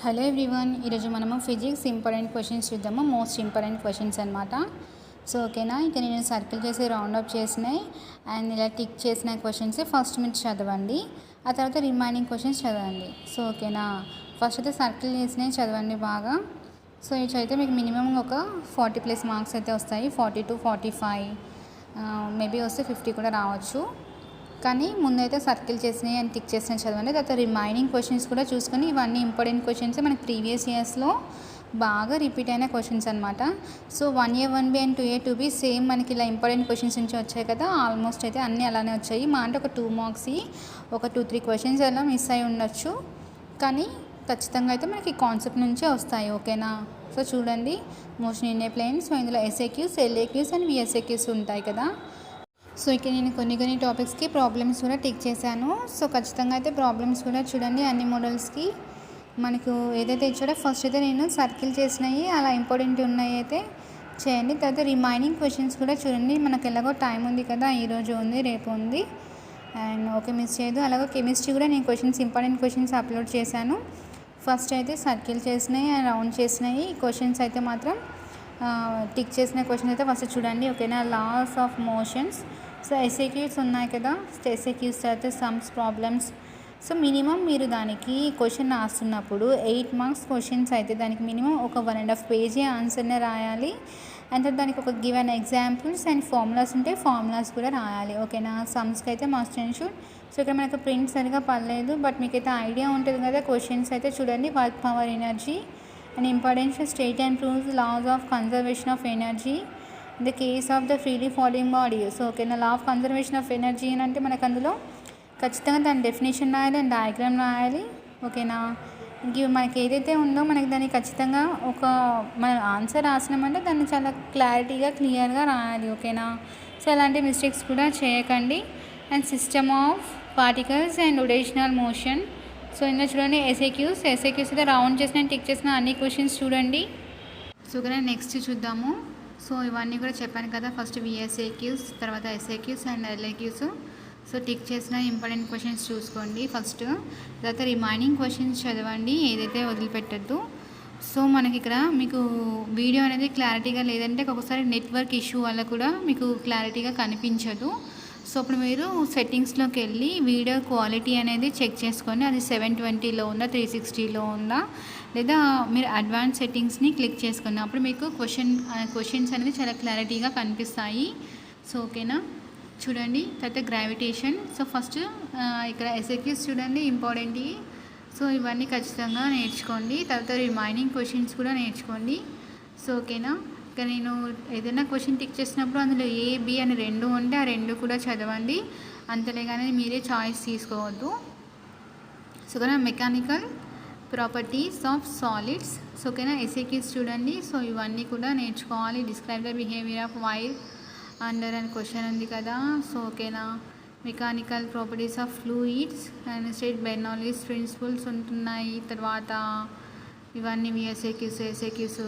Hello everyone, ఈరోజు మనము physics important questions చూద్దాము. మోస్ట్ ఇంపార్టెంట్ క్వశ్చన్స్ అనమాట. సో ఓకేనా, ఇక నేను సర్కిల్ చేసి రౌండ్ అప్ చేసినాయి అండ్ ఇలా టిక్ చేసిన క్వశ్చన్స్ ఫస్ట్ మీరు చదవండి, ఆ తర్వాత రిమైనింగ్ క్వశ్చన్స్ చదవండి. సో ఓకేనా, ఫస్ట్ అయితే సర్కిల్ చేసినవి చదవండి బాగా. సో ఇవి చదివితే మీకు మినిమం ఒక 40+ మార్క్స్ అయితే వస్తాయి. 40 to 45 మేబీ వస్తే 50 కూడా రావచ్చు. కానీ ముందైతే సర్కిల్ చేసినాయి అండ్ టిక్ చేసినాయి చదవండి. తర్వాత రిమైనింగ్ క్వశ్చన్స్ కూడా చూసుకొని, ఇవన్నీ ఇంపార్టెంట్ క్వశ్చన్స్ మనకి ప్రీవియస్ ఇయర్స్లో బాగా రిపీట్ అయిన క్వశ్చన్స్ అనమాట. So 1A 1B and 2A 2B same మనకి ఇలా ఇంపార్టెంట్ క్వశ్చన్స్ నుంచి వచ్చాయి కదా, ఆల్మోస్ట్ అయితే అన్నీ అలానే వచ్చాయి. మా అంటే ఒక 2 మార్క్స్ ఒక 2-3 క్వశ్చన్స్ అలా మిస్ అయి ఉండొచ్చు, కానీ ఖచ్చితంగా అయితే మనకి కాన్సెప్ట్ నుంచే వస్తాయి. ఓకేనా, సో చూడండి, motion in a plane. So ఇందులో SAQs, LAQs అండ్ VSAQs ఉంటాయి కదా. సో ఇక్కడ నేను కొన్ని టాపిక్స్కి ప్రాబ్లమ్స్ కూడా టిక్ చేశాను. సో ఖచ్చితంగా అయితే ప్రాబ్లమ్స్ కూడా చూడండి. అన్ని మోడల్స్కి మనకు ఏదైతే ఇచ్చాడో ఫస్ట్ అయితే నేను సర్కిల్ చేసినవి అలా ఇంపార్టెంట్ ఉన్నాయి అయితే చేయండి. తర్వాత రిమైనింగ్ క్వశ్చన్స్ కూడా చూడండి. మనకు ఎలాగో టైం ఉంది కదా, ఈరోజు ఉంది, రేపు ఉంది, అండ్ ఓకే మిస్ చేయదు. అలాగే కెమిస్ట్రీ కూడా నేను క్వశ్చన్స్ ఇంపార్టెంట్ క్వశ్చన్స్ అప్లోడ్ చేశాను. ఫస్ట్ అయితే సర్కిల్ చేసినాయి అండ్ రౌండ్ చేసినాయి క్వశ్చన్స్ అయితే మాత్రం టిక్ చేసిన క్వశ్చన్ అయితే ఫస్ట్ చూడండి. ఓకేనా, laws of motions. So SAQs ఉన్నాయి కదా, SAQs అయితే సమ్స్ ప్రాబ్లమ్స్. సో మినిమం మీరు దానికి క్వశ్చన్ రాస్తున్నప్పుడు 8 మార్క్స్ క్వశ్చన్స్ అయితే దానికి మినిమం ఒక 1.5 పేజీ ఆన్సర్నే రాయాలి. అండ్ దానికి ఒక గివెన్ ఎగ్జాంపుల్స్ అండ్ ఫార్ములాస్ ఉంటే ఫార్ములాస్ కూడా రాయాలి. ఓకేనా, సమ్స్కి అయితే మస్ట్ అండ్ షుడ్. సో ఇక్కడ మనకు ప్రింట్ సరిగా పర్లేదు, బట్ మీకైతే ఐడియా ఉంటుంది కదా. క్వశ్చన్స్ అయితే చూడండి. Work power energy and importance state and proves laws of conservation of energy in the case of the freely falling body. So ఓకేనా, law of conservation of energy అని అంటే మనకు అందులో ఖచ్చితంగా దాని డెఫినేషన్ రాయాలి అండ్ డయాగ్రామ్ రాయాలి. ఓకేనా, ఇంక మనకి ఏదైతే ఉందో మనకి దాన్ని ఖచ్చితంగా ఒక మన ఆన్సర్ రాసినామంటే దాన్ని చాలా క్లారిటీగా క్లియర్గా రాయాలి. ఓకేనా, సో అలాంటి మిస్టేక్స్ కూడా చేయకండి. And system of particles and rotational motion. So ఇందులో చూడండి SAQs అయితే రౌండ్ చేసిన టిక్ చేసిన అన్ని క్వశ్చన్స్ చూడండి. సో కానీ నెక్స్ట్ చూద్దాము. సో ఇవన్నీ కూడా చెప్పాను కదా, ఫస్ట్ VSAQs, తర్వాత SAQs and LAQs. So tick చేసిన ఇంపార్టెంట్ క్వశ్చన్స్ చూసుకోండి ఫస్ట్. తర్వాత రిమైనింగ్ క్వశ్చన్స్ చదవండి, ఏదైతే వదిలిపెట్టద్దు. సో మనకి ఇక్కడ మీకు వీడియో అనేది క్లారిటీగా లేదంటే ఒక్కొక్కసారి నెట్వర్క్ ఇష్యూ వల్ల కూడా మీకు క్లారిటీగా కనిపించదు. సో అప్పుడు మీరు సెట్టింగ్స్లోకి వెళ్ళి వీడియో క్వాలిటీ అనేది చెక్ చేసుకొని అది 720లో ఉందా, 360లో ఉందా, లేదా మీరు అడ్వాన్స్ సెట్టింగ్స్ని క్లిక్ చేసుకుని అప్పుడు మీకు క్వశ్చన్స్ అనేది చాలా క్లారిటీగా కనిపిస్తాయి. సో ఓకేనా, చూడండి. తర్వాత గ్రావిటేషన్. సో ఫస్ట్ ఇక్కడ SAQs చూడండి ఇంపార్టెంట్. సో ఇవన్నీ ఖచ్చితంగా నేర్చుకోండి. తర్వాత రిమైనింగ్ క్వశ్చన్స్ కూడా నేర్చుకోండి. సో ఓకేనా, ఇక నేను ఏదైనా క్వశ్చన్ టిక్ చేసినప్పుడు అందులో A, B అని 2 ఉంటే ఆ 2 కూడా చదవండి, అంతలేగానే మీరే చాయిస్ తీసుకోవద్దు. సో ఓకేనా, mechanical properties of solids. So ఓకేనా, SAQs చూడండి. సో ఇవన్నీ కూడా నేర్చుకోవాలి. Describe the behaviour of wire under అని క్వశ్చన్ ఉంది కదా. సో ఓకేనా, mechanical properties of fluids and state Bernoulli's principles ఉంటున్నాయి. తర్వాత ఇవన్నీ VSAQs, SAQs,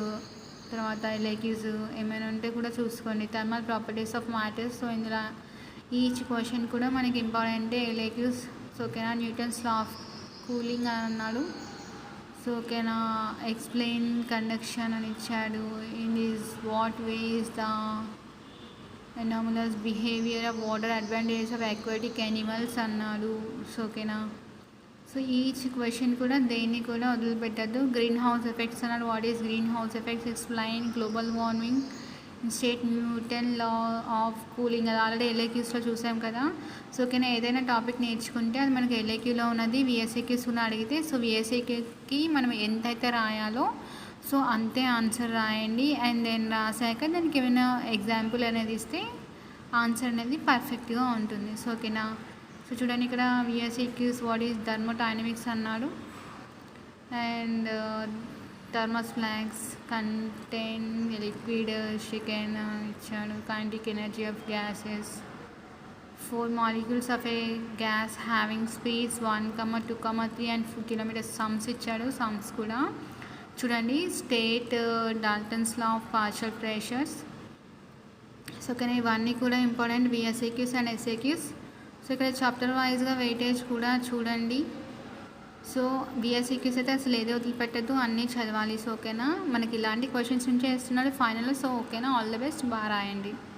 తర్వాత LAQs ఏమైనా ఉంటే కూడా చూసుకోండి. Thermal properties of matters. So ఇందులో ఈచ్ క్వశ్చన్ కూడా మనకి ఇంపార్టెంటే LAQs. సో ఓకేనా, న్యూటన్స్ లా ఆఫ్ కూలింగ్ అని అన్నాడు. సో ఓకేనా, ఎక్స్ప్లెయిన్ కండక్షన్ అని ఇచ్చాడు. In is what way is the anomalous behaviour of water advantages of aquatic animals అన్నాడు. సో ఓకేనా, సో ఈచ్ క్వశ్చన్ కూడా దేన్ని కూడా వదిలిపెట్టద్దు. గ్రీన్ హౌస్ ఎఫెక్ట్స్ అన్నాడు. What is green house effects, explain global warming, state Newton law of cooling, అది already LAQsలో చూసాం కదా. So ఓకేనా, ఏదైనా టాపిక్ నేర్చుకుంటే అది మనకి LAQలో ఉన్నది VSAQs కూడా అడిగితే సో VSAQకి మనం ఎంతైతే రాయాలో సో అంతే ఆన్సర్ రాయండి. అండ్ దెన్ రాసాక దానికి ఏమైనా ఎగ్జాంపుల్ అనేది ఇస్తే ఆన్సర్ అనేది పర్ఫెక్ట్గా ఉంటుంది. సో ఓకేనా, సో చూడండి ఇక్కడ VSAQs వాట్ ఈజ్ థర్మోడైనమిక్స్ అన్నాడు. And thermos flasks contain liquid chicken ఇచ్చాడు. Kinetic energy of gases, 4 molecules of a gas having speeds 1, 2, 3 and 4 kilometers sums ఇచ్చాడు. సమ్స్ కూడా చూడండి. State Dalton's law of partial pressures. So కానీ ఇవన్నీ కూడా important VSAQs and SAQs. సో ఇక్కడ chapter వైజ్గా వెయిటేజ్ కూడా చూడండి. సో బీఎస్సీక్యూస్ అయితే అసలు ఏది వదిలిపెట్టద్దు, అన్నీ చదవాలి. సో ఓకేనా, మనకి ఇలాంటి క్వశ్చన్స్ నుంచే వేస్తున్నాడు ఫైనల్. సో ఓకేనా, ఆల్ ద బెస్ట్, బాగా రాయండి.